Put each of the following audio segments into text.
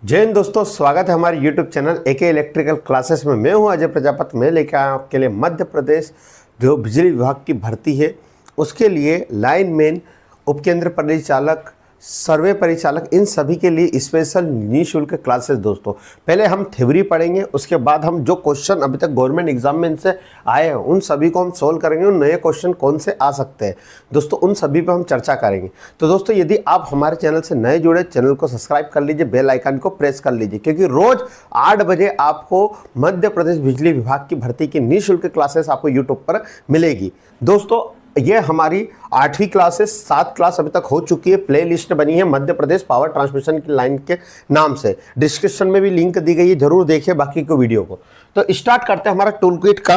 जय हिंद दोस्तों, स्वागत है हमारे YouTube channel AK electrical classes में। मैं हूं अजय प्रजापति। मैं लेकर आया आपके लिए मध्य प्रदेश जो बिजली विभाग की भर्ती है उसके लिए लाइनमैन, उपकेंद्र परिचालक, सर्वे परिचालक, इन सभी के लिए स्पेशल निःशुल्क क्लासेस। दोस्तों पहले हम थ्योरी पढ़ेंगे, उसके बाद हम जो क्वेश्चन अभी तक गवर्नमेंट एग्जाम में इनसे आए हैं उन सभी को हम सोल्व करेंगे। उन नए क्वेश्चन कौन से आ सकते हैं दोस्तों, उन सभी पर हम चर्चा करेंगे। तो दोस्तों यदि आप हमारे चैनल से नए जुड़े, चैनल को सब्सक्राइब कर लीजिए, बेल आइकन को प्रेस कर लीजिए, क्योंकि रोज 8 बजे आपको मध्य प्रदेश बिजली विभाग की भर्ती की निःशुल्क क्लासेस आपको यूट्यूब पर मिलेगी। दोस्तों ये हमारी 8वीं क्लास है, 7 क्लास अभी तक हो चुकी है। प्ले लिस्ट बनी है मध्य प्रदेश पावर ट्रांसमिशन की लाइन के नाम से। डिस्क्रिप्शन में भी लिंक दी गई है, जरूर देखिए बाकी को वीडियो को। तो स्टार्ट करते हैं हमारा टूल किट का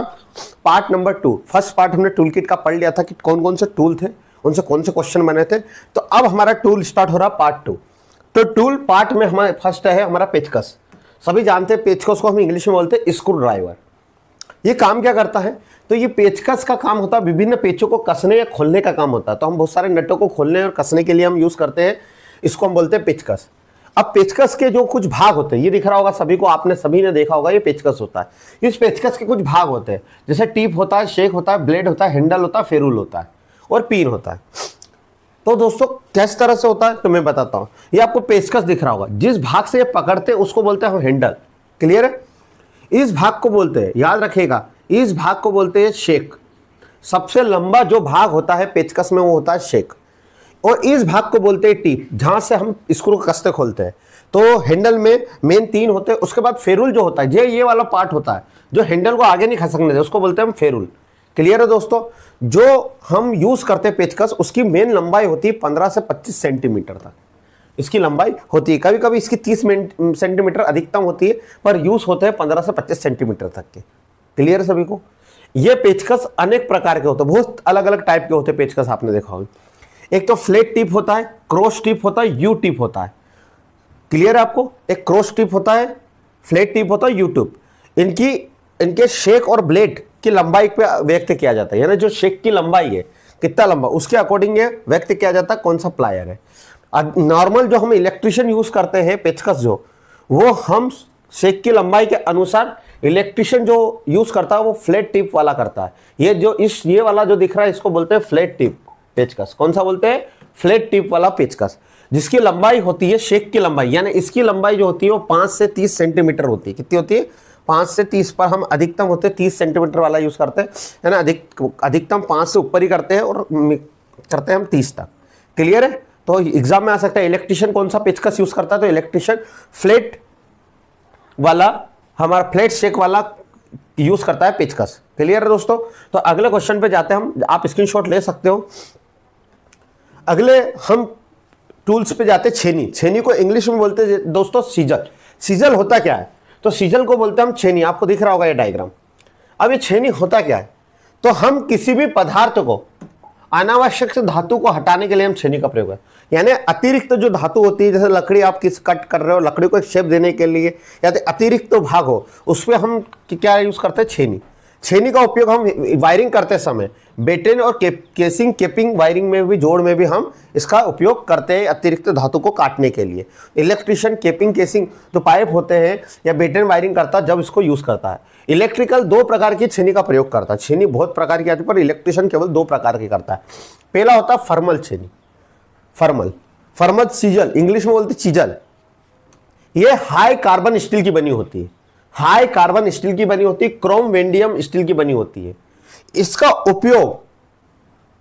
पार्ट नंबर 2। फर्स्ट पार्ट हमने टूल किट का पढ़ लिया था कि कौन कौन से टूल थे, उनसे कौन से क्वेश्चन बने थे। तो अब हमारा टूल स्टार्ट हो रहा पार्ट 2। तो टूल पार्ट में हमारे फर्स्ट है हमारा पेचकस। सभी जानते हैं पेचकस को हम इंग्लिश में बोलते हैं स्क्रू ड्राइवर। ये काम क्या करता है? तो ये पेचकस का काम होता है विभिन्न पेचों को कसने या खोलने का काम होता है। तो हम बहुत सारे नटों को खोलने और कसने के लिए हम यूज करते हैं, इसको हम बोलते हैं पेचकस। अब पेचकस के जो कुछ भाग होते हैं, ये दिख रहा होगा सभी को, आपने सभी ने देखा होगा, ये पेचकस होता है। इस पेचकस के कुछ भाग होते हैं, जैसे टीप होता है, शेक होता है, ब्लेड होता है, हैंडल होता है, फेरूल होता है और पिन होता है। तो दोस्तों किस तरह से होता है तो मैं बताता हूं। ये आपको पेचकस दिख रहा होगा, जिस भाग से ये पकड़ते हैं उसको बोलते हैं हम हैंडल। क्लियर है? इस भाग को बोलते हैं, याद रखिएगा, इस भाग को बोलते हैं शेक। सबसे लंबा जो भाग होता है पेचकस में वो होता है शेक। और इस भाग को बोलते हैं टीप, जहां से हम स्क्रू को कसते खोलते हैं। तो हैंडल में मेन 3 होते हैं। उसके बाद फेरूल जो होता है, ये वाला पार्ट होता है जो हैंडल को आगे नहीं खसकने देता, उसको बोलते हैं हम फेरूल। क्लियर है दोस्तों? जो हम यूज करते हैं पेचकस, उसकी मेन लंबाई होती है 15 से 25 सेंटीमीटर तक इसकी लंबाई होती है। कभी कभी इसकी 30 सेंटीमीटर अधिकतम होती है, पर यूज होते हैं 15 से 25 सेंटीमीटर तक के। क्लियर है सभी को? ये पेचकस अनेक प्रकार के होते हैं, बहुत अलग अलग टाइप के होते हैं पेचकस, आपने देखा होगा। एक तो फ्लैट टिप होता है, क्रॉस टिप होता है, यू टिप होता है। क्लियर है आपको? एक क्रॉस टिप होता है, फ्लैट टिप होता है, यू टिप। इनके शेक और ब्लेड की लंबाई पे व्यक्त किया जाता है, यानी जो शेक की लंबाई है कितना लंबा, उसके अकॉर्डिंग ये व्यक्त किया जाता है कौन सा प्लायर है। नॉर्मल जो हम इलेक्ट्रिशियन यूज करते हैं पेचकस, जो वो हम शेक की लंबाई के अनुसार, इलेक्ट्रिशियन जो यूज करता है वो फ्लैट टिप वाला करता है। ये वाला जो दिख रहा है इसको बोलते हैं फ्लैट टिप पेचकस। कौन सा बोलते हैं? फ्लैट टिप वाला पेचकस, जिसकी लंबाई होती है शेक की लंबाई, यानी इसकी लंबाई जो होती है वो 5 से 30 सेंटीमीटर होती है। कितनी होती है? 5 से 30, पर हम अधिकतम होते हैं 30 सेंटीमीटर वाला यूज करते हैं, है ना। अधिकतम 5 से ऊपर ही करते हैं और करते हैं हम 30 तक। क्लियर है? तो एग्जाम में आ सकता है इलेक्ट्रिशियन कौन सा पेचकस यूज करता है, तो इलेक्ट्रिशियन फ्लैट वाला, हमारा फ्लैट शेक वाला यूज करता है पेचकस। क्लियर है दोस्तों? तो अगले क्वेश्चन पे जाते हैं हम, आप स्क्रीनशॉट ले सकते हो। अगले हम टूल्स पे जाते हैं छेनी। छेनी को इंग्लिश में बोलते हैं दोस्तों सीजल। सीजल होता क्या है? तो सीजल को बोलते हैं हम छेनी। आपको दिख रहा होगा ये डायग्राम। अब ये छेनी होता क्या है? तो हम किसी भी पदार्थ को, अनावश्यक धातु को हटाने के लिए हम छेनी का प्रयोग है। यानी अतिरिक्त जो धातु होती है, जैसे लकड़ी आप किस कट कर रहे हो, लकड़ी को एक शेप देने के लिए या तो अतिरिक्त तो भाग हो, उस पर हम क्या यूज करते हैं? छेनी। छेनी का उपयोग हम वायरिंग करते समय बेटन और केसिंग, केपिंग वायरिंग में भी, जोड़ में भी हम इसका उपयोग करते हैं अतिरिक्त धातु को काटने के लिए। इलेक्ट्रिशियन केपिंग, केसिंग जो पाइप होते हैं या बेटन वायरिंग करता है, जब इसको यूज करता है। इलेक्ट्रिकल 2 प्रकार की छेनी का प्रयोग करता है। छेनी बहुत प्रकार की आती है, पर इलेक्ट्रिशियन केवल 2 प्रकार की करता है। पहला होता है फर्मल छेनी। फर्मल सीजल, इंग्लिश में बोलते चीजल। ये हाई कार्बन स्टील की बनी होती है, हाई कार्बन स्टील की बनी होती है, क्रोम वेंडियम स्टील की बनी होती है। इसका उपयोग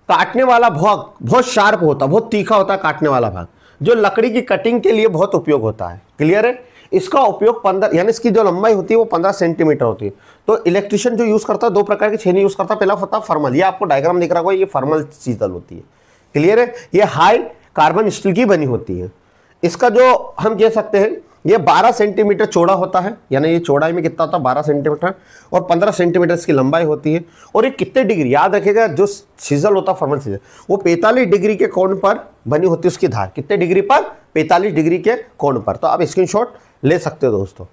काटने वाला भाग बहुत शार्प होता है, बहुत तीखा होता है काटने वाला भाग, जो लकड़ी की कटिंग के लिए बहुत उपयोग होता है। क्लियर है? इसका उपयोग 15, यानी इसकी जो लंबाई होती है वो 15 सेंटीमीटर होती है। तो इलेक्ट्रिशियन जो यूज करता है 2 प्रकार की छेनी यूज करता है। पहला होता है फर्मल, ये आपको डायग्राम दिख रहा होगा, ये फर्मल सीजल होती है। क्लियर है? ये हाई कार्बन स्टील की बनी होती है। इसका जो हम कह सकते हैं ये 12 सेंटीमीटर चौड़ा होता है, यानी ये चौड़ाई में कितना होता है? 12 सेंटीमीटर, और 15 सेंटीमीटर इसकी लंबाई होती है। और ये कितने डिग्री, याद रखिएगा, जो सीजल होता है फर्मल सीजल, वो 45 डिग्री के कोण पर बनी होती है उसकी धार। कितने डिग्री पर? 45 डिग्री के कोण पर। तो आप स्क्रीनशॉट ले सकते हो दोस्तों।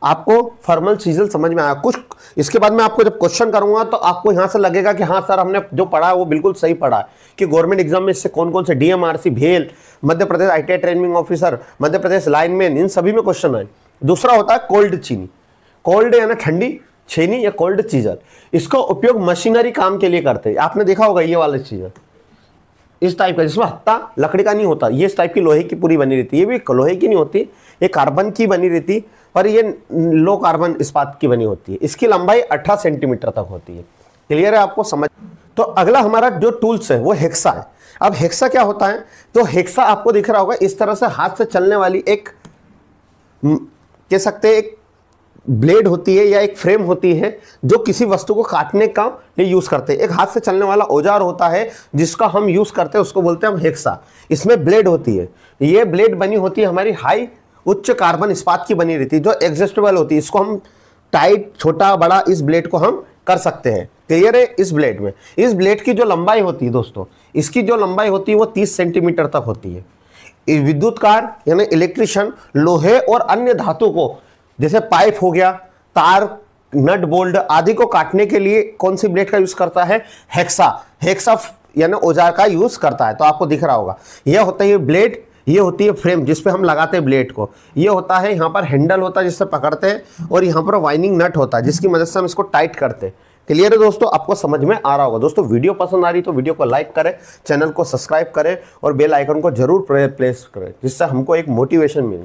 आपको फॉर्मल सीजल समझ में आया कुछ? इसके बाद मैं आपको जब क्वेश्चन करूंगा तो आपको यहां से लगेगा कि हाँ सर हमने जो पढ़ा है वो बिल्कुल सही पढ़ा है, कि गवर्नमेंट एग्जाम में इससे कौन कौन से डीएमआरसी, भेल, Madhya Pradesh ITI training officer, Madhya Pradesh lineman, इन सभी में क्वेश्चन आए। दूसरा होता है कोल्ड चीनी। कोल्ड यानी ठंडी छेनी या कोल्ड चीजल। इसका उपयोग मशीनरी काम के लिए करते हैं। आपने देखा होगा ये वाला चीजल इस टाइप का, जिसमें हत्ता लकड़ी का नहीं होता, ये इस टाइप की लोहे की पूरी बनी रहती है। ये भी लोहे की नहीं होती, ये कार्बन की बनी रहती, पर ये लो कार्बन इस्पात की बनी होती है। इसकी लंबाई 18 सेंटीमीटर तक होती है। क्लियर है आपको समझ? तो अगला हमारा जो टूल्स है वो हेक्सा है। अब हेक्सा क्या होता है? तो हेक्सा आपको दिख रहा होगा इस तरह से हाथ से चलने वाली एक, कह सकते हैं एक ब्लेड होती है या एक फ्रेम होती है जो किसी वस्तु को काटने का लिए यूज करते हैं। एक हाथ से चलने वाला औजार होता है जिसका हम यूज करते हैं, उसको बोलते हैं हम हेक्सा। इसमें ब्लेड होती है, ये ब्लेड बनी होती है हमारी हाई उच्च कार्बन इस्पात की बनी रहती है, जो एडजस्टेबल होती है। इसको हम टाइट छोटा बड़ा इस ब्लेड को हम कर सकते हैं। क्लियर है? इस ब्लेड में, इस ब्लेड की जो लंबाई होती है दोस्तों, इसकी जो लंबाई होती है वो 30 सेंटीमीटर तक होती है। विद्युतकार यानी इलेक्ट्रिशियन लोहे और अन्य धातु को, जैसे पाइप हो गया, तार, नट बोल्ट आदि को काटने के लिए कौन सी ब्लेड का यूज करता है? हेक्सा। हेक्सा यानी औजार का यूज करता है। तो आपको दिख रहा होगा यह होता है ब्लेड, ये होती है फ्रेम जिस पे हम लगाते हैं ब्लेड को, ये होता है यहाँ पर हैंडल होता है जिससे पकड़ते हैं, और यहाँ पर वाइनिंग नट होता है जिसकी मदद से हम इसको टाइट करते हैं। क्लियर है दोस्तों? आपको समझ में आ रहा होगा। दोस्तों वीडियो पसंद आ रही तो वीडियो को लाइक करें, चैनल को सब्सक्राइब करें और बेल आइकन को जरूर प्रेस करें, जिससे हमको एक मोटिवेशन मिले।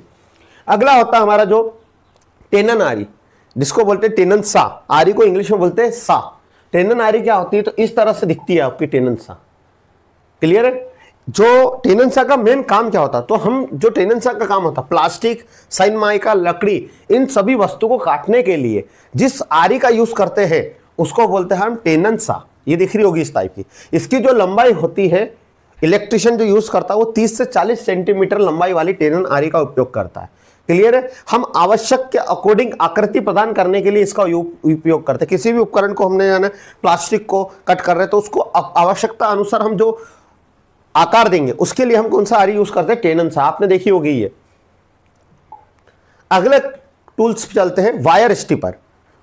अगला होता है हमारा जो टेनन आरी, जिसको बोलते हैं टेनन सा। आरी को इंग्लिश में बोलते हैं सा। टेनन आरी क्या होती है? तो इस तरह से दिखती है आपकी टेनन सा। क्लियर है? जो टेनन सा का मेन काम क्या होता है? तो हम जो टेनन सा का काम होता है, प्लास्टिक, सनमाइका, लकड़ी, इन सभी वस्तु को काटने के लिए जिस आरी का यूज करते हैं उसको बोलते हैं हम टेनन सा। ये दिख रही होगी इस टाइप की। इसकी जो लंबाई होती है, इलेक्ट्रिशियन जो यूज करता है वो 30 से 40 सेंटीमीटर लंबाई वाली टेनन आरी का उपयोग करता है। क्लियर है? हम आवश्यक के अकॉर्डिंग आकृति प्रदान करने के लिए इसका उपयोग करते हैं। किसी भी उपकरण को हमने जाना प्लास्टिक को कट कर रहे हैं तो उसको आवश्यकता अनुसार हम जो आकार देंगे उसके लिए हम कौन सा आरी यूज करते हैं? टेनन सा। आपने देखी होगी ये। अगले टूल्स पे चलते हैं, वायर स्टिपर।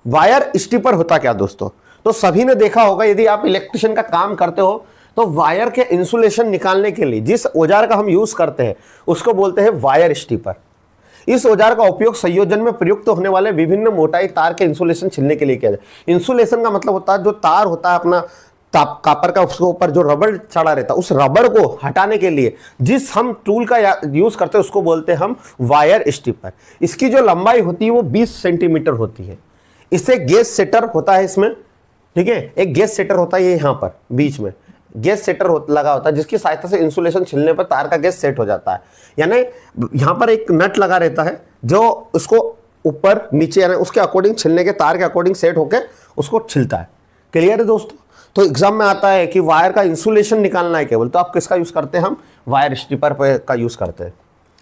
वायर स्टिपर होता क्या दोस्तों? तो सभी ने देखा होगा, यदि आप इलेक्ट्रिशियन का काम करते हो तो वायर के इंसुलेशन निकालने के लिए जिस औजार का हम यूज करते हैं उसको बोलते हैं वायर स्टिपर। इस औजार का उपयोग संयोजन में प्रयुक्त होने वाले विभिन्न मोटाई तार के इंसुलेशन छिलने के लिए किया जाए। इंसुलेशन का मतलब होता है जो तार होता है अपना कापर का, उसके ऊपर जो रबड़ चढ़ा रहता है, उस रबड़ को हटाने के लिए जिस हम टूल का यूज करते हैं उसको बोलते हैं हम वायर स्टिपर। इसकी जो लंबाई होती है वो 20 सेंटीमीटर होती है। इससे गैस सेटर होता है इसमें, ठीक है, एक गैस सेटर होता है ये यहाँ पर बीच में गैस सेटर लगा होता है जिसकी सहायता से इंसुलेशन छिलने पर तार का गैस सेट हो जाता है। यानी यहाँ पर एक नट लगा रहता है जो उसको ऊपर नीचे यानी उसके अकॉर्डिंग छिलने के, तार के अकॉर्डिंग सेट होकर उसको छिलता है। क्लियर है दोस्तों? तो एग्जाम में आता है कि वायर का इंसुलेशन निकालना है केवल, तो आप किसका यूज करते हैं? हम वायर स्टिपर का यूज करते हैं।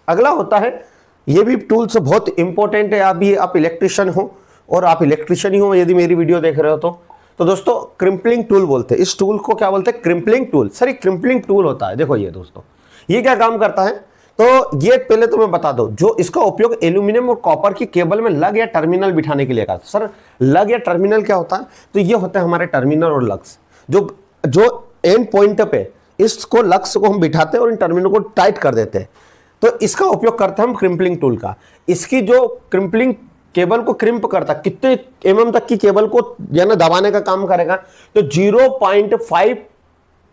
अगला होता है, ये भी टूल्स बहुत इंपॉर्टेंट है। अभी आप इलेक्ट्रिशियन हो और आप इलेक्ट्रिशियन ही हो यदि मेरी वीडियो देख रहे हो तो दोस्तों क्रिम्पलिंग टूल बोलते हैं। इस टूल को क्या बोलते हैं? क्रिम्पलिंग टूल। सर ये क्रिम्पलिंग टूल होता है। देखो ये दोस्तों, ये क्या काम करता है? तो ये पहले तो मैं बता दूं, जो इसका उपयोग एल्यूमिनियम और कॉपर की केबल में लग या टर्मिनल बिठाने के लिए करता है। सर लग या टर्मिनल क्या होता है? तो ये होता है हमारे टर्मिनल और लग्स, जो एंड पॉइंट पे इसको लग्स को हम बिठाते हैं और इन टर्मिनल को टाइट कर देते हैं। तो इसका उपयोग करते हैं हम क्रिम्पलिंग टूल का। इसकी जो क्रिम्पलिंग केबल को क्रिम्प करता, कितने mm तक की केबल को यानी दबाने का काम करेगा? तो 0.5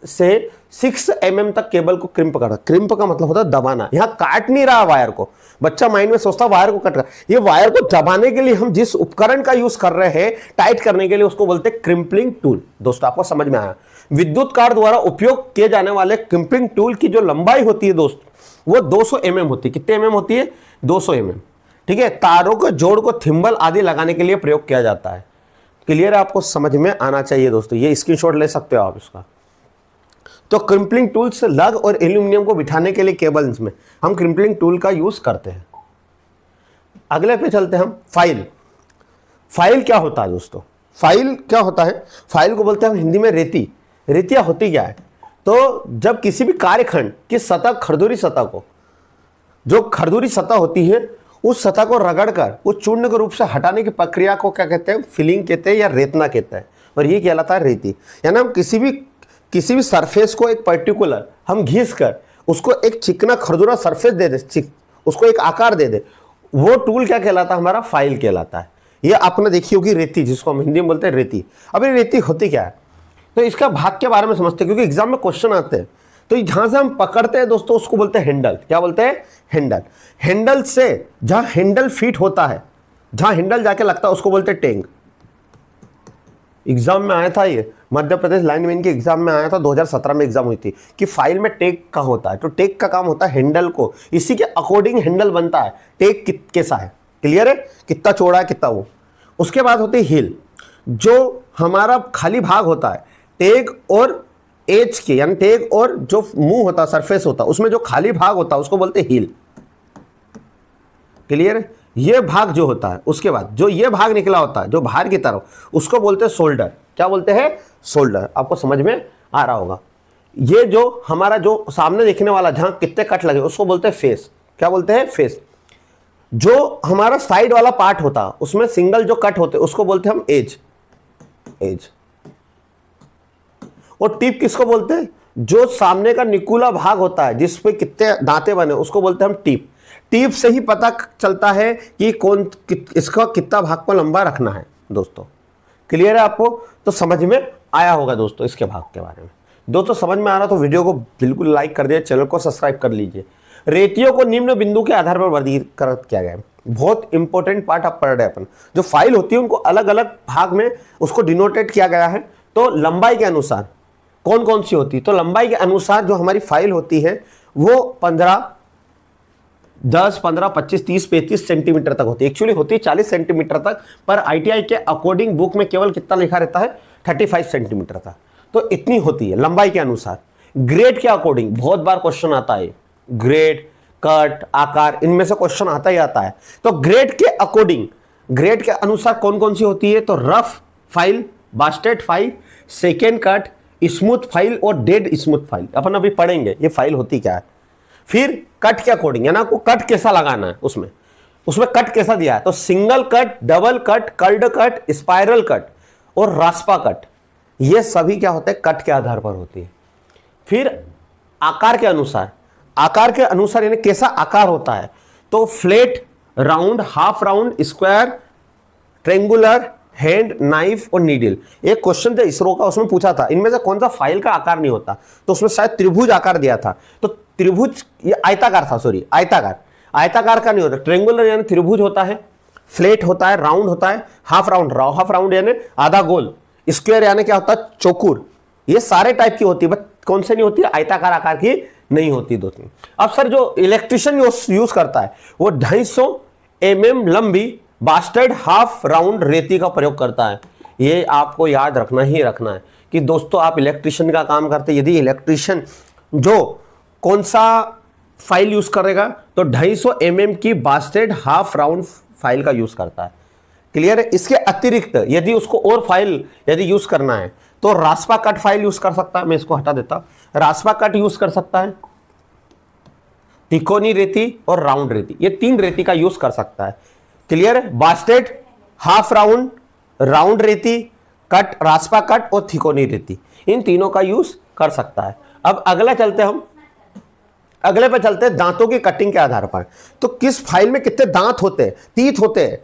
से 6 mm तक केबल को क्रिम्प करता। क्रिम्प का मतलब होता है दबाना। यहां काट नहीं रहा वायर को। बच्चा माइंड में सोचता वायर को कट कर, ये वायर को दबाने के लिए हम जिस उपकरण का यूज कर रहे हैं टाइट करने के लिए उसको बोलते हैं क्रिम्पलिंग टूल। दोस्तों आपको समझ में आया? विद्युत कार द्वारा उपयोग किए जाने वाले क्रिम्पलिंग टूल की जो लंबाई होती है दोस्त वो 200 mm होती है। कितने mm होती है? 200 mm। ठीक है, तारों को जोड़ को थिम्बल आदि लगाने के लिए प्रयोग किया जाता है। क्लियर है? आपको समझ में आना चाहिए दोस्तों। ये स्क्रीनशॉट ले सकते हो आप इसका। तो क्रिम्पलिंग टूल से लग और एल्यूमिनियम को बिठाने के लिए केबल्स में हम क्रिम्पलिंग टूल का यूज करते हैं। अगले पे चलते हैं हम, फाइल। फाइल क्या होता है दोस्तों? फाइल क्या होता है? फाइल को बोलते हैं हम हिंदी में रेती। रेतिया होती क्या है? तो जब किसी भी कार्यखंड की सतह, खरदूरी सतह को, जो खरदूरी सतह होती है उस सतह को रगड़कर उस चूर्ण के रूप से हटाने की प्रक्रिया को क्या कहते हैं, फिलिंग कहते हैं या रेतना कहते हैं, और ये कहलाता है रेती। यानी हम किसी भी सरफेस को एक पर्टिकुलर हम घिस कर उसको एक चिकना खरदुरा सरफेस दे दे, उसको एक आकार दे दे, वो टूल क्या कहलाता है, हमारा फाइल कहलाता है। ये आपने देखी होगी रेती, जिसको हम हिंदी में बोलते हैं रेती। अब ये रेती होती क्या है, तो इसका भाग के बारे में समझते हैं, क्योंकि एग्जाम में क्वेश्चन आते हैं। तो जहां से हम पकड़ते हैं दोस्तों उसको बोलते हैं हैंडल। क्या बोलते हैं, हैंडल। हैंडल से जहां हैंडल फिट होता है, जहां हैंडल जाके लगता है उसको बोलते हैं टेंग। एग्जाम में आया था, ये मध्य प्रदेश लाइनमैन के एग्जाम में आया था, 2017 में एग्जाम हुई थी कि फाइल में टेक का होता है। तो टेक का काम होता है हैंडल को, इसी के अकॉर्डिंग हैंडल बनता है। टेक कैसा है, क्लियर है, कितना चौड़ा है कितना वो। उसके बाद होती है हिल, जो हमारा खाली भाग होता है टेग और एज के, यानी टेग और जो मुंह होता है, सरफेस होता है, उसमें जो खाली भाग होता है उसको बोलते हैं हिल। क्लियर है, ये भाग जो होता है, उसके बाद जो ये भाग निकला होता है जो बाहर की तरफ, उसको बोलते हैं शोल्डर। क्या बोलते हैं, शोल्डर। आपको समझ में आ रहा होगा। ये जो हमारा जो सामने दिखने वाला जहां कितने कट लगे उसको बोलते हैं फेस। क्या बोलते हैं, फेस। जो हमारा साइड वाला पार्ट होता है उसमें सिंगल जो कट होते हैं उसको बोलते हैं हम एज, एज। और टिप किसको बोलते हैं, जो सामने का निकुला भाग होता है जिस पे कितने दांते बने उसको बोलते हैं हम टिप। टिप से ही पता चलता है कि इसका कितना भाग को लंबा रखना है दोस्तों। क्लियर है आपको, तो समझ में आया होगा दोस्तों इसके भाग के बारे में। दोस्तों समझ में आ रहा तो वीडियो को बिल्कुल लाइक कर दिए, चैनल को सब्सक्राइब कर लीजिए। रेतियों को निम्न बिंदु के आधार पर वर्गीकृत किया गया है। बहुत इंपॉर्टेंट पार्ट आप पढ़ रहे हैं अपन। जो फाइल होती है उनको अलग अलग भाग में उसको डिनोटेट किया गया है। तो लंबाई के अनुसार कौन कौन सी होती है, तो लंबाई के अनुसार जो हमारी फाइल होती है वो 10, 15, 25, 30, 35 सेंटीमीटर तक होती है। एक्चुअली होती है 40 सेंटीमीटर तक, पर आईटीआई के अकॉर्डिंग बुक में केवल कितना लिखा रहता है, 35 सेंटीमीटर तक। तो इतनी होती है लंबाई के अनुसार। ग्रेड के अकॉर्डिंग बहुत बार क्वेश्चन आता है, ग्रेड, कट, आकार, इनमें से क्वेश्चन आता ही आता है। तो ग्रेड के अकॉर्डिंग, ग्रेड के अनुसार कौन कौन सी होती है, तो rough file, bastard file, second cut, smooth file और डेड स्मूथ फाइल। अपन अभी पढ़ेंगे ये फाइल होती क्या है। फिर कट के अकॉर्डिंग, यानी आपको कट कैसा लगाना है, उसमें कट कैसा दिया है, तो single cut, double cut, curled cut, spiral cut और रास्पा कट, ये सभी क्या होते हैं, कट के आधार पर होती है। फिर आकार के अनुसार यानी कैसा आकार होता है, तो flat, round, half round, square, triangular, hand, knife और नीडल। एक क्वेश्चन था इसरो का, उसमें पूछा था इनमें से कौन सा फाइल का आकार नहीं होता, तो उसमें शायद त्रिभुज आकार दिया था। तो त्रिभुज, ये आयताकार था, सॉरी आयताकार का नहीं होता। ट्रेंगुलर यानी त्रिभुज होता है, फ्लैट होता है, राउंड होता है, हाफ राउंड यानी आधा गोल, स्क्वायर यानी क्या होता है, चौकोर। ये सारे टाइप की होती है, बट कौन से नहीं होती है, आयताकार आकार की नहीं होती दोस्तों। अब सर जो इलेक्ट्रिशियन यूज करता है वो 250 mm लंबी बास्टर्ड हाफ राउंड रेती का प्रयोग करता है। ये आपको याद रखना ही रखना है कि दोस्तों आप इलेक्ट्रिशियन का काम करते हैं, यदि इलेक्ट्रिशियन जो कौन सा फाइल यूज करेगा, तो 250 mm की बास्टर्ड हाफ राउंड फाइल का यूज करता है। क्लियर है। इसके अतिरिक्त यदि उसको और फाइल यदि यूज करना है तो रास्पा कट फाइल यूज कर सकता है। मैं इसको हटा देता हूं, रास्पा कट यूज कर सकता है, तिकोनी रेती और राउंड रेती, ये 3 रेती का यूज कर सकता है। क्लियर है। बास्टेड, हाफ राउंड, राउंड रेती, कट, रास्पा कट और थिकोनी रेती, इन तीनों का यूज कर सकता है। अब अगले पे चलते हैं दांतों की कटिंग के आधार पर। तो किस फाइल में कितने दांत होते हैं, तीत होते हैं,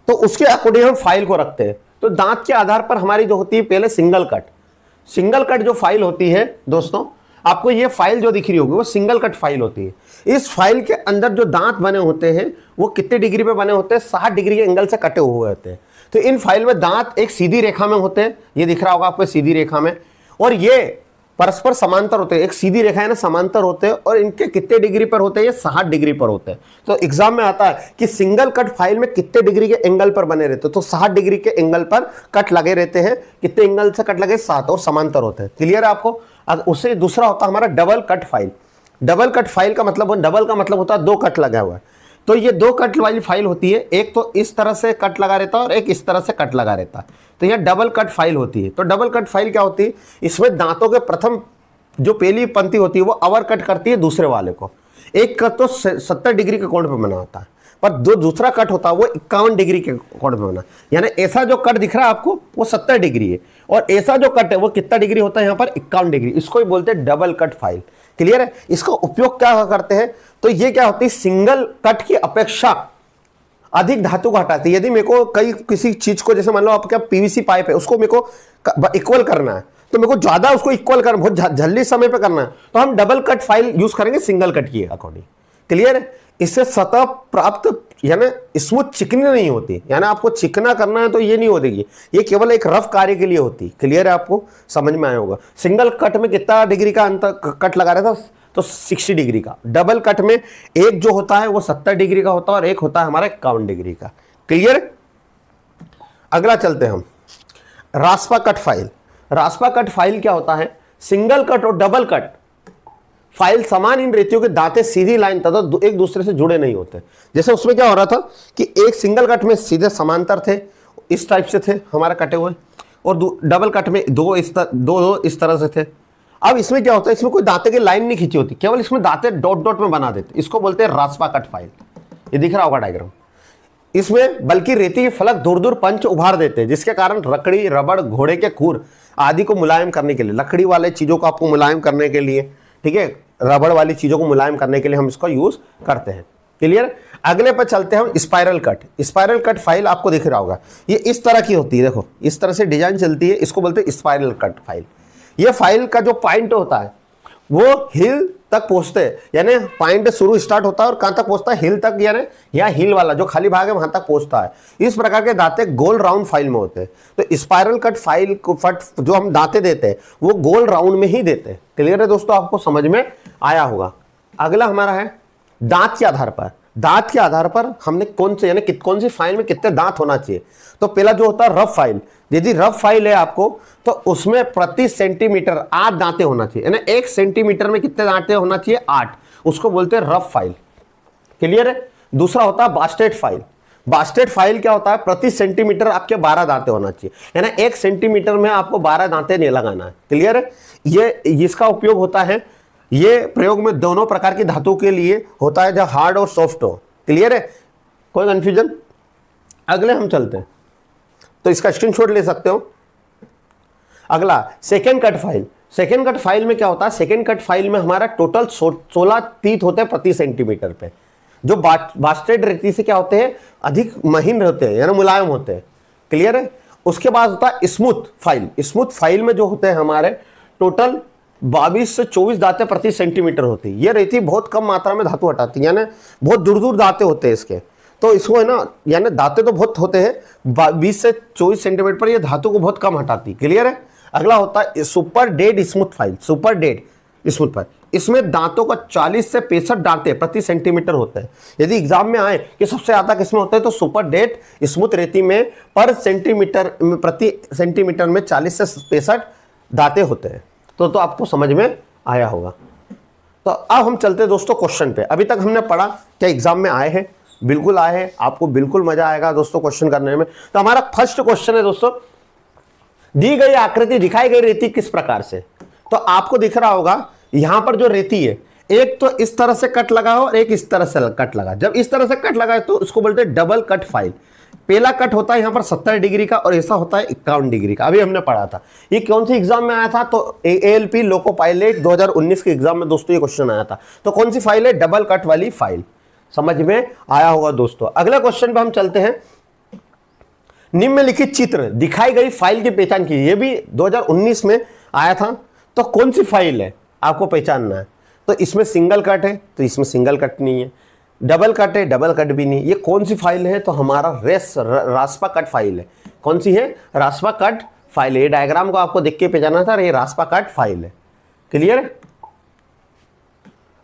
तो उसके अकॉर्डिंग हम फाइल को रखते हैं। तो दांत के आधार पर हमारी जो होती है पहले सिंगल कट जो फाइल होती है दोस्तों, आपको ये फाइल जो दिख रही होगी वो सिंगल कट फाइल होती है। इस फाइल के अंदर जो दांत बने होते हैं वो कितने डिग्री पे बने होते हैं, 60 डिग्री के एंगल से कटे हुए होते हैं। तो इन फाइल में दांत एक सीधी रेखा में होते हैं, ये दिख रहा होगा आपको सीधी रेखा में, और ये परस्पर समांतर होते हैं। एक सीधी रेखा है ना, समांतर होते हैं, और इनके कितने डिग्री पर होते हैं, ये 60 डिग्री पर होते हैं। तो एग्जाम में आता है कि सिंगल कट फाइल में कितने डिग्री के एंगल पर बने रहते हैं, तो 60 डिग्री के एंगल पर कट लगे रहते हैं। कितने एंगल से कट लगे, 7, और समांतर होते हैं। क्लियर है आपको। उससे दूसरा होता है हमारा double cut file. Double cut file का मतलब, डबल का मतलब होता है 2 कट लगा हुआ है। तो ये 2 कट वाली फाइल होती है, एक तो इस तरह से कट लगा रहता है और एक इस तरह से कट लगा रहता है, तो यह डबल कट फाइल होती है। तो डबल कट फाइल क्या होती है, इसमें दांतों के प्रथम जो पहली पंक्ति होती है वो अवर कट करती है दूसरे वाले को। एक कट तो 70 डिग्री के कोण पर बना होता है, पर जो दूसरा कट होता है वो 51 डिग्री के कोण में बना। यानी ऐसा जो कट दिख रहा है आपको वो 70 डिग्री है, और ऐसा जो कट है वो कितना डिग्री होता है यहाँ पर 51 डिग्री। इसको ही बोलते हैं डबल कट फाइल। क्लियर है? इसका उपयोग क्या करते हैं, तो ये क्या होती है, सिंगल कट की अपेक्षा अधिक धातु को हटाती है। यदि मेरे को किसी चीज को, जैसे मान लो आपका पीवीसी पाइप है, उसको मेरे को इक्वल करना है, तो मेरे को ज्यादा उसको इक्वल करना, बहुत जल्दी समय पे करना है, तो हम डबल कट फाइल यूज करेंगे सिंगल कट की अकॉर्डिंग। क्लियर है? इससे सतह प्राप्त यानी स्मूथ चिकनी नहीं होती, यानी आपको चिकना करना है तो ये नहीं होती, ये केवल एक रफ कार्य के लिए होती। क्लियर है? आपको समझ में आया होगा। सिंगल कट में कितना डिग्री का अंतर कट लगा रहा था, तो 60 डिग्री का। डबल कट में एक जो होता है वो 70 डिग्री का होता है और एक होता है हमारा 51 डिग्री का। क्लियर? अगला चलते हैं हम, रास्पा cut file. Rasp cut file क्या होता है, सिंगल कट और डबल कट फाइल समान इन रेतियों के दांते सीधी लाइन तथा एक दूसरे से जुड़े नहीं होते। जैसे उसमें क्या हो रहा था कि एक सिंगल कट में सीधे समांतर थे, इस टाइप से थे हमारा कटे हुए, और डबल कट में दो इस तरह से थे। अब इसमें क्या होता है, इसमें कोई दांते की लाइन नहीं खींची होती, केवल इसमें दांते डॉट डॉट में बना देते। इसको बोलते हैं रास्पा कट फाइल। ये दिख रहा होगा डायग्राम। इसमें बल्कि रेती के फलक दूर दूर पंच उभार देते हैं, जिसके कारण लकड़ी, रबड़, घोड़े के खुर आदि को मुलायम करने के लिए, लकड़ी वाले चीजों को आपको मुलायम करने के लिए, ठीक है, रबड़ वाली चीजों को मुलायम करने के लिए हम इसका यूज करते हैं। क्लियर? अगले पर चलते हैं हम, spiral cut. Spiral cut file आपको दिख रहा होगा, ये इस तरह की होती है, देखो इस तरह से डिजाइन चलती है, इसको बोलते हैं स्पाइरल कट फाइल। ये फाइल का जो पॉइंट होता है वो हिल तक पहुंचते हैं, यानी पॉइंट शुरू स्टार्ट होता है और कहां तक पहुंचता है, हिल तक, यानी यहाँ हिल वाला जो खाली भाग है वहां तक पहुंचता है। इस प्रकार के दांते गोल राउंड फाइल में होते हैं। तो स्पाइरल कट फाइल को जो हम दांते देते हैं वो गोल राउंड में ही देते हैं। क्लियर है दोस्तों? आपको समझ में आया होगा। अगला हमारा है दांत के आधार पर। दांत के आधार पर हमने कौन से, यानी कौन सी फाइल में कितने दांत होना चाहिए। तो पहला जो होता है रफ फाइल। यदि रफ फाइल है आपको, तो उसमें प्रति सेंटीमीटर 8 दांते होना चाहिए, यानी 1 सेंटीमीटर में कितने दांते होना चाहिए, 8। उसको बोलते हैं रफ फाइल। क्लियर है? दूसरा होता है बास्टेड फाइल। बास्टेड फाइल क्या होता है, प्रति सेंटीमीटर आपके 12 दांते होना चाहिए, यानी 1 सेंटीमीटर में आपको 12 दांते नहीं लगाना है। क्लियर है? ये इसका उपयोग होता है, ये प्रयोग में दोनों प्रकार की धातु के लिए होता है, जो हार्ड और सॉफ्ट हो। क्लियर है? कोई कंफ्यूजन? अगले हम चलते हैं, तो इसका स्क्रीनशॉट ले सकते हो। अगला second cut file. Second cut file में क्या होता है, सेकेंड कट फाइल में हमारा टोटल 16 तीत होते हैं प्रति सेंटीमीटर पे। जो बास्टेड रेती से क्या होते हैं, अधिक महीन रहते हैं, यानी मुलायम होते हैं। क्लियर है? उसके बाद होता है स्मूथ फाइल। स्मूथ फाइल में जो होते हैं हमारे टोटल 22 से 24 दांते प्रति सेंटीमीटर होती है। ये रेती बहुत कम मात्रा में धातु हटाती है, यानी बहुत दूर दूर दांते होते हैं इसके, तो इसको है ना, यानी दांते तो बहुत होते हैं, 20 से 24 सेंटीमीटर पर, ये धातु को बहुत कम हटाती। क्लियर है? अगला होता है super dead smooth file. Super dead smooth file, इसमें दांतों का 40 से 65 दांते प्रति सेंटीमीटर होते हैं। यदि एग्जाम में आए कि सबसे ज्यादा किसमें होता है, तो सुपर डेड स्मूथ रेती में पर सेंटीमीटर प्रति सेंटीमीटर में 40 से 65 दांते होते हैं। तो आपको समझ में आया होगा। तो अब हम चलते हैं दोस्तों क्वेश्चन पे। अभी तक हमने पढ़ा, क्या एग्जाम में आए हैं, बिल्कुल आए हैं, आपको बिल्कुल मजा आएगा दोस्तों क्वेश्चन करने में। तो हमारा फर्स्ट क्वेश्चन है दोस्तों, दी गई आकृति दिखाई गई रेती किस प्रकार से। तो आपको दिख रहा होगा यहां पर जो रेती है, एक तो इस तरह से कट लगा हो और एक इस तरह से कट लगा। जब इस तरह से कट लगा है तो उसको बोलते हैं डबल कट फाइल। पहला कट होता है यहां पर 70 डिग्री का और ऐसा होता है 51 डिग्री का। अभी हमने पढ़ा था, ये कौन सी एग्जाम में आया था, तो ALP लोको पायलट 2019 के एग्जाम में दोस्तों ये क्वेश्चन आया था। तो कौन सी फाइल है, डबल कट वाली फाइल। समझ में आया होगा दोस्तों। अगला क्वेश्चन पे हम चलते हैं, निम्नलिखित चित्र दिखाई गई फाइल की पहचान कीजिए। ये भी 2019 में आया था। तो कौन सी फाइल है आपको पहचानना है। तो इसमें सिंगल कट है, तो इसमें सिंगल कट नहीं है। डबल कट है, डबल कट भी नहीं। ये कौन सी फाइल है, तो हमारा रास्पा कट फाइल है। कौन सी है, रास्पा कट फाइल है। ये डायग्राम को आपको देख के पहचाना था, ये रास्पा कट फाइल है। क्लियर है?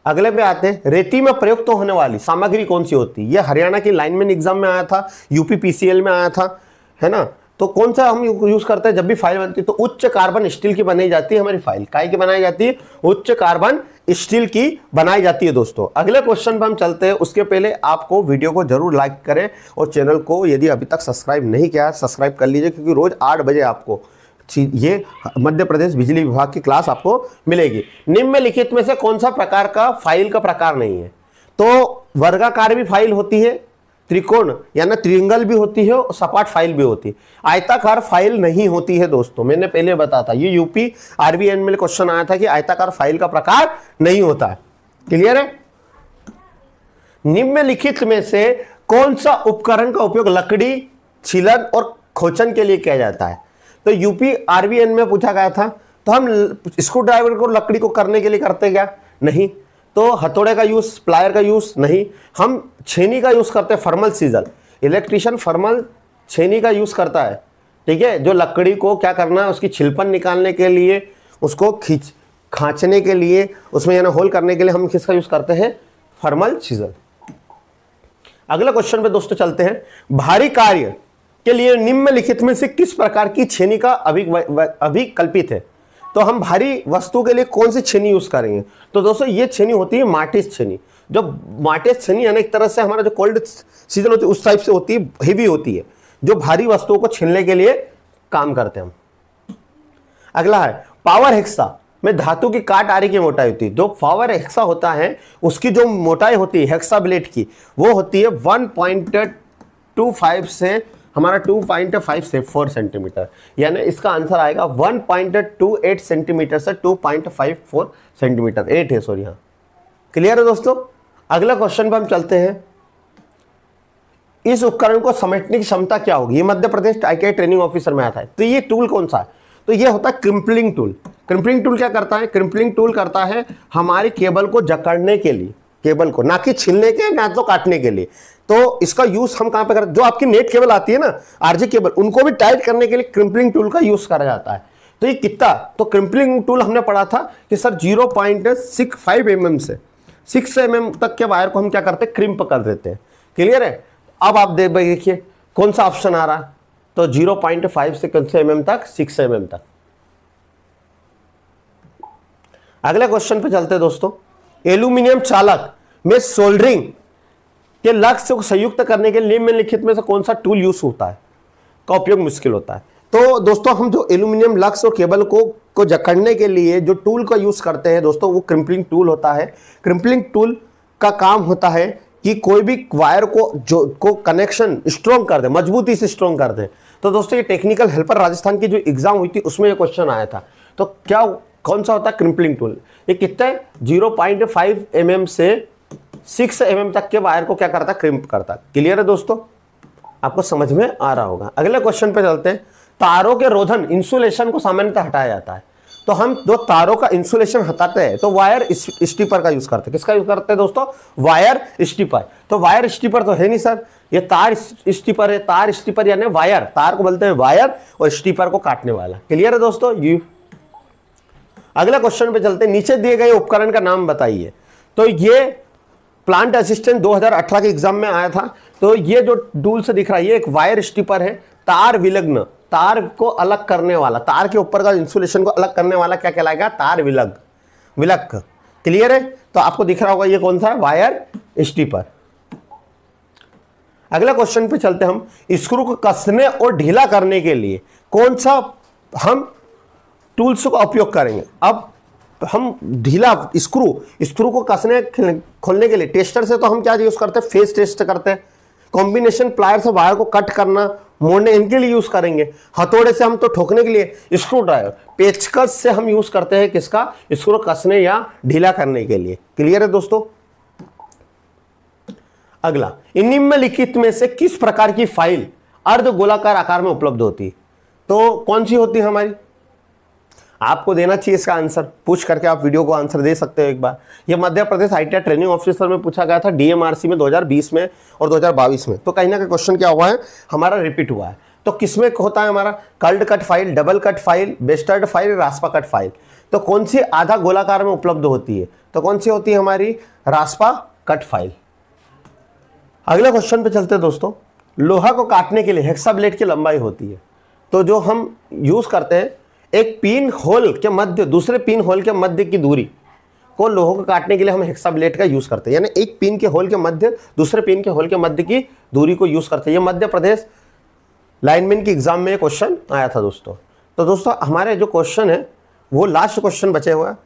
अगले पे आते हैं, रेती में प्रयुक्त तो होने वाली सामग्री कौन सी होती है। ये हरियाणा की लाइनमैन एग्जाम में आया था, UPPCL में आया था, है ना। तो कौन सा हम यूज करते हैं जब भी फाइल बनती है, तो उच्च कार्बन स्टील की बनाई जाती है हमारी फाइल। काय की बनाई जाती है, उच्च कार्बन स्टील की बनाई जाती है दोस्तों। अगले क्वेश्चन पर हम चलते हैं, उसके पहले आपको वीडियो को जरूर लाइक करें और चैनल को यदि अभी तक सब्सक्राइब नहीं किया सब्सक्राइब कर लीजिए, क्योंकि रोज 8 बजे आपको ये मध्य प्रदेश बिजली विभाग की क्लास आपको मिलेगी। निम्नलिखित में से कौन सा प्रकार का फाइल का प्रकार नहीं है, तो वर्गाकार भी फाइल होती है, त्रिकोण यानी त्रिंगल भी होती है और सपाट फाइल भी होती है, आयताकार फाइल नहीं होती है दोस्तों। मैंने पहले बताया था, ये यूपी आरबीएन में क्वेश्चन आया था कि आयताकार फाइल का प्रकार नहीं होता है। क्लियर है? निम्नलिखित में से कौन सा उपकरण का उपयोग लकड़ी छीलन और खोचन के लिए किया जाता है? तो यूपी आरबीएन में पूछा गया था, तो हम स्क्रू ड्राइवर को लकड़ी को करने के लिए करते क्या? नहीं। तो हथौड़े का यूज, प्लायर का यूज नहीं, हम छेनी का यूज करते हैं, फर्मल सीजल। इलेक्ट्रिशियन फर्मल छेनी का यूज करता है, ठीक है, जो लकड़ी को क्या करना है, उसकी छिलपन निकालने के लिए, उसको खांचने के लिए, उसमें यानी होल करने के लिए हम किसका यूज करते हैं? फर्मल सीजल। अगला क्वेश्चन पे दोस्तों चलते हैं। भारी कार्य के लिए निम्नलिखित में से किस प्रकार की छेनी का अभिकल्पित है? तो हम भारी वस्तु के लिए कौन सी छेनी यूज करेंगे? तो दोस्तों ये छेनी होती है मार्टिस छेनी। जो मार्टिस छेनी यानी एक तरह से हमारा जो कोल्ड सीजल होती है उस टाइप से होती है, हेवी होती है, जो भारी वस्तुओं को छीलने के लिए काम करते हैं हम। अगला है पावर हेक्सा में धातु की काट आरी की मोटाई होती है। जो पावर हेक्सा होता है उसकी जो मोटाई होती है हेक्सा ब्लेड की, वो होती है 1.25 से हमारा 2.5 से 4 सेंटीमीटर, यानी इसका आंसर आएगा 1.28 सेंटीमीटर से 2.54 सेंटीमीटर। 8 है सॉरी, हाँ। क्लियर है दोस्तों? अगला क्वेश्चन पे हम चलते हैं। इस उपकरण को समेटने की क्षमता क्या होगी? ये Madhya Pradesh ITI training officer में आता है। तो ये टूल कौन सा है? तो ये होता है क्रिम्पलिंग टूल। क्रिम्पलिंग टूल क्या करता है? क्रिम्पलिंग टूल करता है हमारी केबल को जकड़ने के लिए, केबल को ना कि छीलने के ना तो काटने के लिए। तो इसका यूज हम कहां पे करते हैं? जो आपकी नेट केबल आती है ना, आरजे केबल, उनको भी टाइट करने के लिए क्रिम्पलिंग टूल का यूज करा जाता है। तो ये कितना? तो क्रिम्पलिंग टूल हमने पढ़ा था कि सर 0.65 mm से 6 mm तक के वायर को हम क्या करते हैं? क्रिम्प कर देते हैं। क्लियर है? अब आप देखिए कौन सा ऑप्शन आ रहा है। तो 0.5 से कौन से mm तक? 6 mm तक। अगले क्वेश्चन पे चलते हैं दोस्तों। एल्यूमिनियम चालक में सोल्डरिंग के लक्ष्य को संयुक्त करने के लिए निम्नलिखित में से कौन सा टूल यूज होता है, का उपयोग मुश्किल होता है? तो दोस्तों हम जो एल्यूमिनियम लक्स और केबल को जकड़ने के लिए जो टूल का यूज करते हैं दोस्तों, वो क्रिम्पलिंग टूल होता है। क्रिम्पलिंग टूल का काम होता है कि कोई भी वायर को कनेक्शन स्ट्रॉन्ग कर दे, मजबूती से स्ट्रॉन्ग कर दे। तो दोस्तों ये टेक्निकल हेल्पर राजस्थान की जो एग्जाम हुई थी उसमें ये क्वेश्चन आया था। तो क्या कौन सा होता है क्रिम्पलिंग टूल? ये कितना है? 0.5 mm से 6 mm तक के वायर को क्या करता है? क्रिम्प करता है। क्लियर है दोस्तों? आपको समझ में आ रहा होगा। अगले क्वेश्चन पे चलते हैं। तारों के रोधन इंसुलेशन को सामान्यतः हटाया जाता है। तो हम दो तारों का इंसुलेशन हटाते हैं तो वायर स्टीपर का यूज करते हैं। किसका यूज करते हैं दोस्तों? Wire stripper. तो वायर स्टीपर तो है नहीं सर, ये तार स्टीपर है। तार स्टीपर यानी वायर, तार को बोलते हैं वायर और स्टीपर को काटने वाला। क्लियर है दोस्तों? यू अगला क्वेश्चन पे चलते हैं। नीचे दिए गए उपकरण का नाम बताइए। तो ये प्लांट असिस्टेंट 2018 के एग्जाम में आया था। तो ये जो टूल से दिख रहा है ये एक वायर स्टीपर है। तार विलग्न, तार को अलग करने वाला, तार के ऊपर का इंसुलेशन को अलग करने वाला क्या कहलाएगा? तार विलग। क्लियर है? तो आपको दिख रहा होगा ये कौन सा है? Wire steeper. अगला क्वेश्चन पे चलते हम। स्क्रू को कसने और ढीला करने के लिए कौन सा हम टूल्स का उपयोग करेंगे? अब हम ढीला स्क्रू को कसने खोलने के लिए टेस्टर से तो हम क्या यूज करते हैं? फेस टेस्ट करते हैं। कॉम्बिनेशन प्लायर से वायर को कट करना, मोड़ने, इनके लिए यूज करेंगे। हथौड़े से हम तो ठोकने के लिए, स्क्रू ड्राइवर, पेचकस से हम यूज करते हैं किसका? स्क्रू कसने या ढीला करने के लिए। क्लियर है दोस्तों? अगला, निम्नलिखित में से किस प्रकार की फाइल अर्ध गोलाकार आकार में उपलब्ध होती है? तो कौन सी होती है हमारी? आपको देना चाहिए इसका आंसर, पूछ करके आप वीडियो को आंसर दे सकते हो एक बार। ये Madhya Pradesh ITI training officer में पूछा गया था, डीएमआरसी में 2020 में और 2022 में। तो कहीं ना कहीं क्वेश्चन क्या हुआ है हमारा? रिपीट हुआ है। तो किसमें होता है हमारा? Curled cut file, double cut file, bastard file, rasp cut file. तो कौन सी आधा गोलाकार में उपलब्ध होती है? तो कौन सी होती है हमारी? रास्पा कट फाइल। अगले क्वेश्चन पे चलते हैं दोस्तों। लोहा को काटने के लिए हेक्सा ब्लेड की लंबाई होती है। तो जो हम यूज करते हैं, एक पिन होल के मध्य दूसरे पिन होल के मध्य की दूरी को लोहे को काटने के लिए हम हेक्सा ब्लेड का यूज करते हैं। यानी एक पिन के होल के मध्य दूसरे पिन के होल के मध्य की दूरी को यूज करते हैं। ये मध्य प्रदेश लाइनमैन की एग्जाम में क्वेश्चन आया था दोस्तों। तो दोस्तों हमारे जो क्वेश्चन है वो लास्ट क्वेश्चन बचे हुआ है।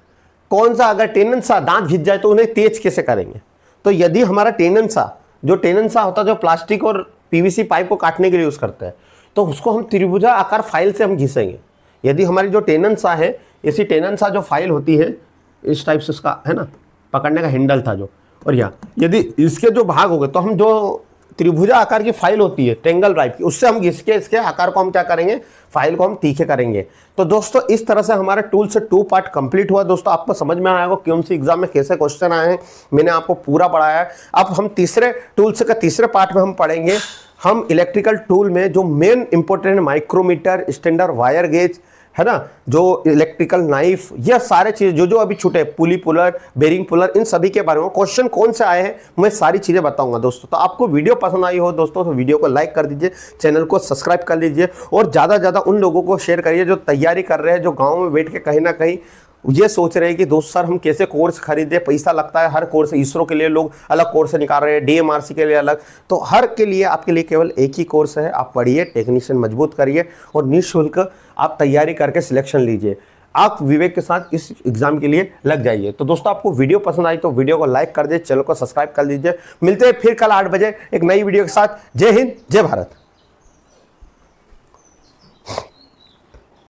कौन सा अगर टेंडन सा दांत घिस जाए तो उन्हें तेज कैसे करेंगे? तो यदि हमारा टेंडन सा जो टेनन सा होता है जो प्लास्टिक और पीवीसी पाइप को काटने के लिए यूज़ करते हैं, तो उसको हम त्रिभुजा आकार फाइल से हम घिसेंगे। यदि हमारी जो टेनन सा है, इसी टेनन सा जो फाइल होती है इस टाइप से, उसका है ना पकड़ने का हैंडल था जो, और यहाँ यदि इसके जो भाग हो गए तो हम जो त्रिभुजा आकार की फाइल होती है टेंगल ड्राइव की, उससे हम घिस के इसके आकार को हम क्या करेंगे, फाइल को हम तीखे करेंगे। तो दोस्तों इस तरह से हमारा टूल से 2 पार्ट कंप्लीट हुआ। दोस्तों आपको समझ में आया होगा कौन सी एग्जाम में कैसे क्वेश्चन आए हैं, मैंने आपको पूरा पढ़ाया है। अब हम तीसरे टूल से का तीसरे पार्ट में हम पढ़ेंगे, हम इलेक्ट्रिकल टूल में जो main important micrometer, standard wire gauge, है ना, जो इलेक्ट्रिकल नाइफ, यह सारे चीज़ जो अभी छूटे, पुली पुलर, बेरिंग पुलर, इन सभी के बारे में क्वेश्चन कौन से आए हैं मैं सारी चीज़ें बताऊंगा दोस्तों। तो आपको वीडियो पसंद आई हो दोस्तों तो वीडियो को लाइक कर दीजिए, चैनल को सब्सक्राइब कर लीजिए और ज़्यादा से ज़्यादा उन लोगों को शेयर करिए जो तैयारी कर रहे हैं, जो गाँव में बैठ के कहीं ना कहीं ये सोच रहे हैं कि दोस्त सर हम कैसे कोर्स खरीदे, पैसा लगता है हर कोर्स, इसरो के लिए लोग अलग कोर्स निकाल रहे हैं, डीएमआरसी के लिए अलग, तो हर के लिए आपके लिए केवल एक ही कोर्स है। आप पढ़िए, टेक्नीशियन मजबूत करिए और निःशुल्क आप तैयारी करके सिलेक्शन लीजिए। आप विवेक के साथ इस एग्जाम के लिए लग जाइए। तो दोस्तों आपको वीडियो पसंद आई तो वीडियो को लाइक कर दीजिए, चैनल को सब्सक्राइब कर लीजिए। मिलते हैं फिर कल 8 बजे एक नई वीडियो के साथ। जय हिंद, जय भारत।